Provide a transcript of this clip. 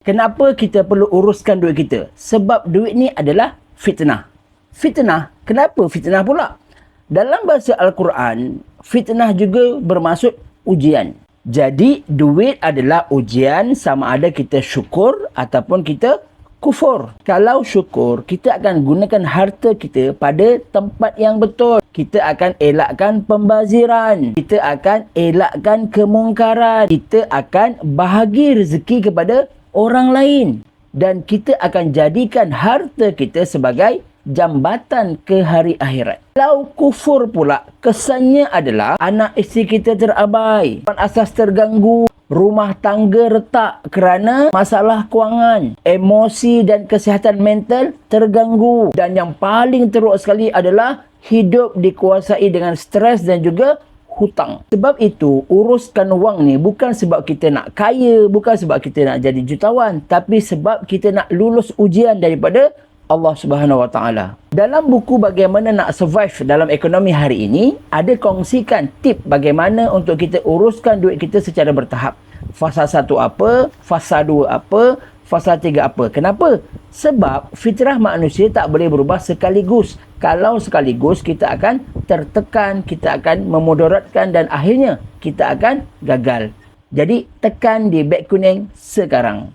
Kenapa kita perlu uruskan duit kita? Sebab duit ni adalah fitnah. Fitnah, kenapa fitnah pula? Dalam bahasa Al-Quran, fitnah juga bermaksud ujian. Jadi, duit adalah ujian sama ada kita syukur ataupun kita kufur. Kalau syukur, kita akan gunakan harta kita pada tempat yang betul. Kita akan elakkan pembaziran. Kita akan elakkan kemungkaran. Kita akan bahagi rezeki kepada orang lain. Dan kita akan jadikan harta kita sebagai jambatan ke hari akhirat. Kalau kufur pula, kesannya adalah anak isteri kita terabai, asas terganggu, rumah tangga retak kerana masalah kewangan, emosi dan kesihatan mental terganggu. Dan yang paling teruk sekali adalah hidup dikuasai dengan stres dan juga hutang. Sebab itu, uruskan wang ni bukan sebab kita nak kaya, bukan sebab kita nak jadi jutawan, tapi sebab kita nak lulus ujian daripada Allah Subhanahu Wa Taala. Dalam buku Bagaimana Nak Survive Dalam Ekonomi Hari Ini, ada kongsikan tip bagaimana untuk kita uruskan duit kita secara bertahap. Fasa 1 apa, fasa 2 apa, fasa 3 apa. Kenapa? Sebab fitrah manusia tak boleh berubah sekaligus. Kalau sekaligus, kita akan tertekan, kita akan memudaratkan dan akhirnya kita akan gagal. Jadi, tekan di beg kuning sekarang.